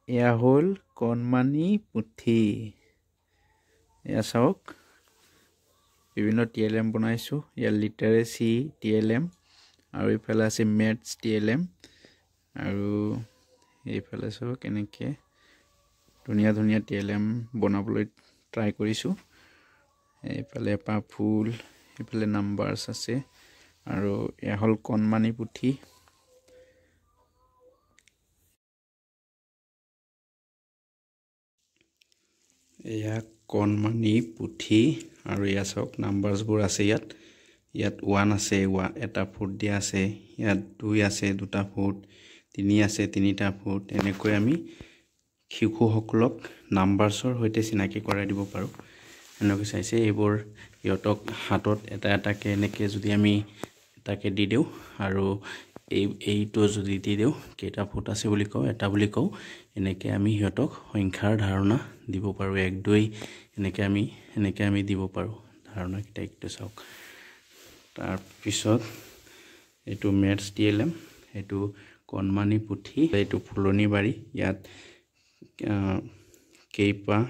এয়া হ'ল কণমানি পুথি। এয়া চাওক বিভিন্ন TLM বনাইছোঁ। ইয়াৰ লিটাৰেচি TLM আৰু এইফালে আছে মেথছ TLM আৰু এইফালে চাওক এনেকৈ ধুনীয়া ধুনীয়া TLM বনাবলৈ ট্ৰাই কৰিছোঁ। এইফালে এপাহ ফুল, এইফালে নাম্বাৰছ আছে আৰু এয়া হ'ল কণমানি পুথি। এয়া কণমানি পুথি আৰু এয়া চাওক নাম্বাৰছবোৰ আছে ইয়াত 1 আছে, এটা ফুট দিয়া আছে, ইয়াত 2 আছে, 2টা ফুট, 3 আছে, 3টা ফুট। এনেকৈ আমি শিশুসকলক নাম্বাৰছৰ সৈতে চিনাকি কৰাই দিব পাৰোঁ। এনেকৈ চাইছে এইবোৰ ইহঁতক হাতত এটা এটাকৈ এনেকৈ যদি আমি এটাকৈ দি দিওঁ আৰু এইটো যদি দি দিওঁ কেইটা ফুট আছে বুলি কওঁ, এটা বুলি কওঁ, এনেকৈ আমি সিহঁতক সংখ্যাৰ ধাৰণা দিব পাৰোঁ। 1 2 এনেকৈ আমি দিব পাৰোঁ ধাৰণাকেইটা। এইটো চাওক। তাৰপিছত এইটো মেথছ TLM, এইটো কণমানি পুথি, এইটো ফুলনি বাৰী। ইয়াত কেইপাহ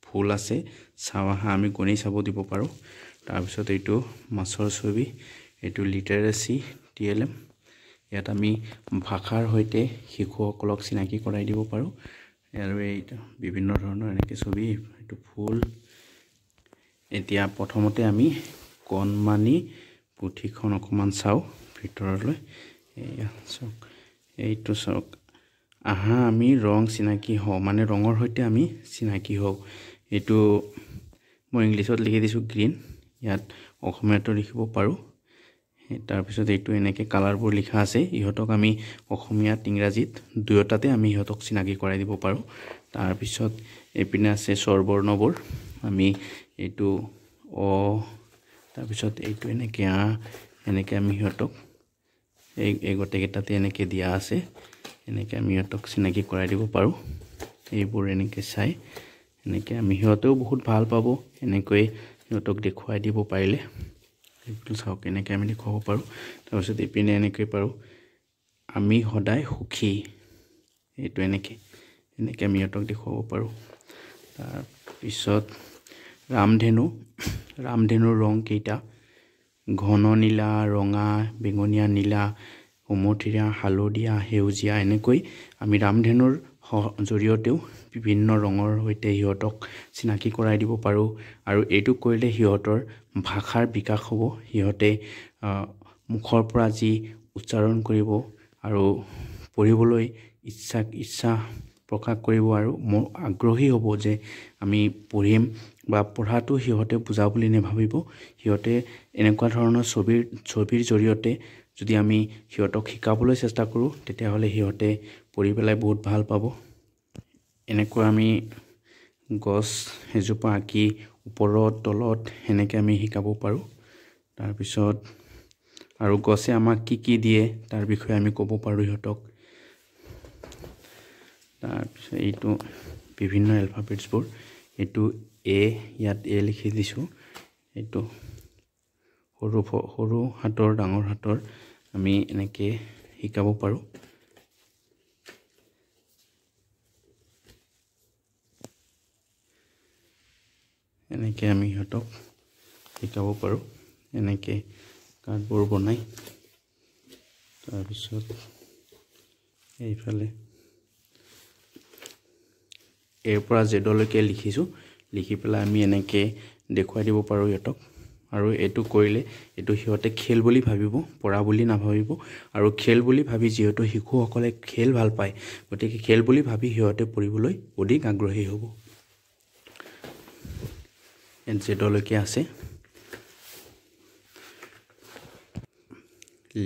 ফুল আছে চাওঁ আহা, আমি গণি চাব দিব পাৰোঁ। তাৰপিছত এইটো মাছৰ ছবি, এইটো লিটাৰেচি TLM। ইয়াত আমি ভাষাৰ সৈতে শিশুসকলক চিনাকি কৰাই দিব পাৰোঁ। আৰু এইটো বিভিন্ন ধৰণৰ এনেকৈ ছবি, এইটো ফুল। এতিয়া প্ৰথমতে আমি কণমানি পুথিখন অকণমান চাওঁ ভিতৰলৈ। এয়া চাওক, এইটো চাওক। আহা আমি ৰং চিনাকি হওঁ, মানে ৰঙৰ সৈতে আমি চিনাকি হওঁ। এইটো মই ইংলিছত লিখি দিছোঁ গ্ৰীণ, ইয়াত অসমীয়াতো লিখিব পাৰোঁ। তাৰপিছত এইটো এনেকৈ কালাৰবোৰ লিখা আছে। ইহঁতক আমি অসমীয়াত ইংৰাজীত দুয়োটাতে আমি ইহঁতক চিনাকি কৰাই দিব পাৰোঁ। তাৰপিছত এইপিনে আছে স্বৰবৰ্ণবোৰ, আমি এইটো তাৰপিছত এইটো এনেকৈ এনেকৈ আমি সিহঁতক এই গোটেইকেইটাতে এনেকৈ দিয়া আছে, এনেকৈ আমি সিহঁতক চিনাকি কৰাই দিব পাৰোঁ। এইবোৰ এনেকৈ চাই এনেকৈ আমি সিহঁতেও বহুত ভাল পাব এনেকৈ সিহঁতক দেখুৱাই দিব পাৰিলে। এইটো চাওক, এনেকৈ আমি দেখুৱাব পাৰোঁ। তাৰপিছত এইপিনে এনেকৈ পাৰোঁ আমি সদায় সুখী, এইটো এনেকৈ আমি সিহঁতক দেখুৱাব পাৰোঁ। তাৰপিছত ৰামধেনুৰ ৰং কেইটা, ঘন নীলা, ৰঙা, বেঙুনীয়া, নীলা, কুমথিৰা, হালধীয়া, সেউজীয়া। এনেকৈ আমি ৰামধেনুৰ জৰিয়তেও বিভিন্ন ৰঙৰ সৈতে সিহঁতক চিনাকি কৰাই দিব পাৰোঁ। আৰু এইটো কৰিলে সিহঁতৰ ভাষাৰ বিকাশ হ'ব। সিহঁতে মুখৰ পৰা যি উচ্চাৰণ কৰিব আৰু পঢ়িবলৈ ইচ্ছা প্ৰকাশ কৰিব আৰু আগ্ৰহী হ'ব যে আমি পঢ়িম, বা পঢ়াটো সিহঁতে বুজা বুলি নাভাবিব। সিহঁতে এনেকুৱা ধৰণৰ ছবিৰ জৰিয়তে যদি আমি সিহঁতক শিকাবলৈ চেষ্টা কৰোঁ, তেতিয়াহ'লে সিহঁতে পঢ়ি পেলাই বহুত ভাল পাব। এনেকুৱা আমি গছ এজোপা আঁকি ওপৰত তলত সেনেকৈ আমি শিকাব পাৰোঁ। তাৰপিছত আৰু গছে আমাক কি দিয়ে তাৰ বিষয়ে আমি ক'ব পাৰোঁ সিহঁতক। তাৰপিছত এইটো বিভিন্ন এলফাবেটছবোৰ, এইটো ইয়াত A লিখি দিছোঁ। এইটো সৰু হাতৰ, ডাঙৰ হাতৰ আমি এনেকৈ শিকাব পাৰোঁ। এনেকৈ আমি সিহঁতক শিকাব পাৰোঁ, এনেকৈ কাৰ্ডবোৰ বনাই। তাৰপিছত এইফালে এৰ পৰা জেডলৈকে লিখিছোঁ, লিখি পেলাই আমি এনেকৈ দেখুৱাই দিব পাৰোঁ সিহঁতক। আৰু এইটো কৰিলে এইটো সিহঁতে খেল বুলি ভাবিব, পঢ়া বুলি নাভাবিব। আৰু খেল বুলি ভাবি, যিহেতু শিশুসকলে খেল ভাল পায়, গতিকে খেল বুলি ভাবি সিহঁতে পঢ়িবলৈ অধিক আগ্ৰহী হ'ব। জেডলৈকে আছে।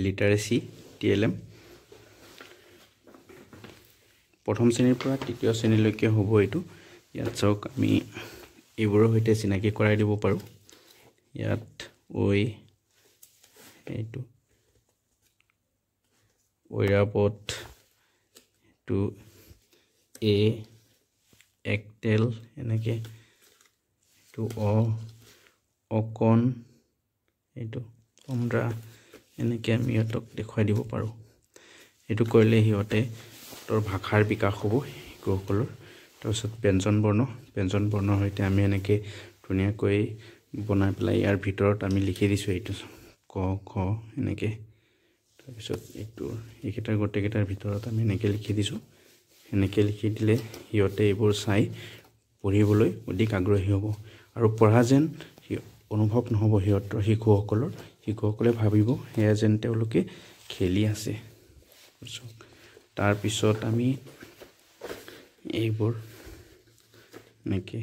লিটাৰেচি TLM প্ৰথম শ্ৰেণীৰ পৰা 3য় শ্ৰেণীলৈকে হ'ব এইটো। ইয়াত চাওক, আমি এইবোৰৰ সৈতে চিনাকি কৰাই দিব পাৰোঁ। ইয়াত এইটো ঐৰাবত, এইটো একটেল, এনেকৈ এইটো অকণ, এইটো অমৰা, এনেকৈ আমি সিহঁতক দেখুৱাই দিব পাৰোঁ। এইটো কৰিলে সিহঁতৰ ভাষাৰ বিকাশ হ'ব, শিশুসকলৰ তাৰপিছত ব্যঞ্জন বৰ্ণৰ সৈতে আমি এনেকৈ ধুনীয়াকৈ বনাই পেলাই ইয়াৰ ভিতৰত আমি লিখি দিছোঁ এইটো ক খ এনেকৈ তাৰপিছত এইকেইটাৰ গোটেইকেইটাৰ ভিতৰত আমি এনেকৈ লিখি দিছোঁ এনেকৈ লিখি দিলে সিহঁতে এইবোৰ চাই পঢ়িবলৈ অধিক আগ্ৰহী হ'ব আৰু পঢ়া যেন অনুভৱ নহ'ব শিশুসকলে ভাবিব সেয়া যেন তেওঁলোকে খেলি আছে তাৰপিছত আমি এইবোৰ এনেকৈ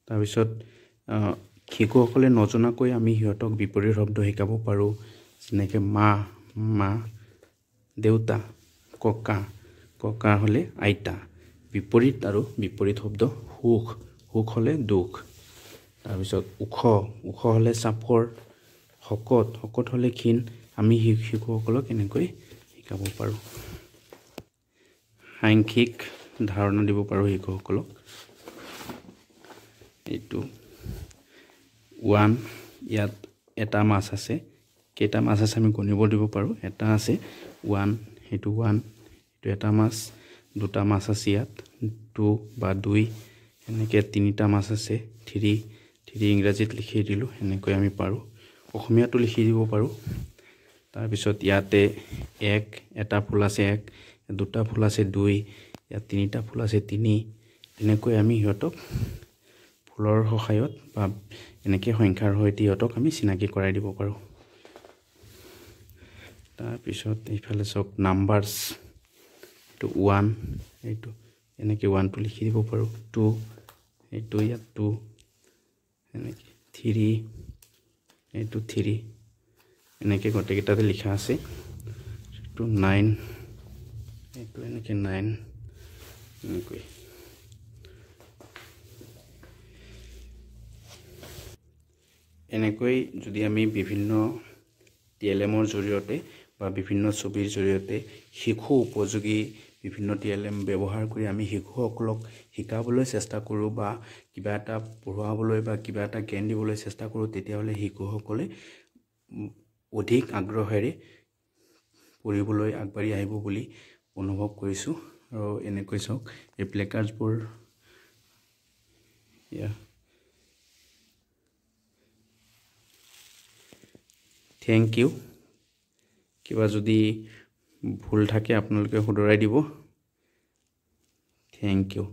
তাৰপিছত শিশুসকলে নজনাকৈ আমি সিহঁতক বিপৰীত শব্দ শিকাব পাৰোঁ যেনেকৈ মা দেউতা ককা হ'লে আইতা বিপৰীত শব্দ সুখ হ'লে দুখ তাৰপিছত ওখ হ'লে চাপৰ শকত হ'লে ক্ষীণ আমি শিশুসকলক এনেকৈ শিকাব পাৰোঁ সাংখ্যিক ধাৰণা দিব পাৰোঁ শিশুসকলক এইটো 1 ইয়াত এটা মাছ আছে কেইটা মাছ আছে আমি গণিব দিব পাৰোঁ এটা আছে 1 সেইটো এটা মাছ দুটা মাছ আছে ইয়াত 2 বা 2 এনেকৈ তিনিটা মাছ আছে 3 ইংৰাজীত লিখি দিলোঁ এনেকৈ আমি পাৰোঁ অসমীয়াটো লিখি দিব পাৰোঁ তাৰপিছত ইয়াতে এটা ফুল আছে 1 দুটা ফুল আছে 2 ইয়াত তিনিটা ফুল আছে 3 এনেকৈ আমি সিহঁতক ফুলৰ সহায়ত বা এনেকৈ সংখ্যাৰ সৈতে সিহঁতক আমি চিনাকি কৰাই দিব পাৰোঁ তাৰপিছত এইফালে চাওক নাম্বাৰছ এইটো 1 এইটো এনেকৈ 1টো লিখি দিব পাৰোঁ 2 এইটো ইয়াত 2 এনেকৈ 3 এইটো 3 এনেকৈ গোটেইকেইটাতে লিখা আছে এইটো 9 এইটো এনেকৈ 9 এনেকৈ এনেকৈ যদি আমি বিভিন্ন TLMৰ জৰিয়তে বা বিভিন্ন ছবিৰ জৰিয়তে শিশু উপযোগী বিভিন্ন TLM ব্যৱহাৰ কৰি আমি শিশুসকলক শিকাবলৈ চেষ্টা কৰোঁ বা কিবা এটা পঢ়ুৱাবলৈ বা কিবা এটা জ্ঞান দিবলৈ চেষ্টা কৰোঁ তেতিয়াহ'লে শিশুসকলে অধিক আগ্ৰহেৰে পঢ়িবলৈ আগবাঢ়ি আহিব বুলি অনুভৱ কৰিছোঁ আৰু এনেকৈ চাওক এই প্লেকাৰ্ডছবোৰ থেংক ইউ কিবা যদি ভুল থাকে আপোনালোকে শুধৰাই দিব থেংক ইউ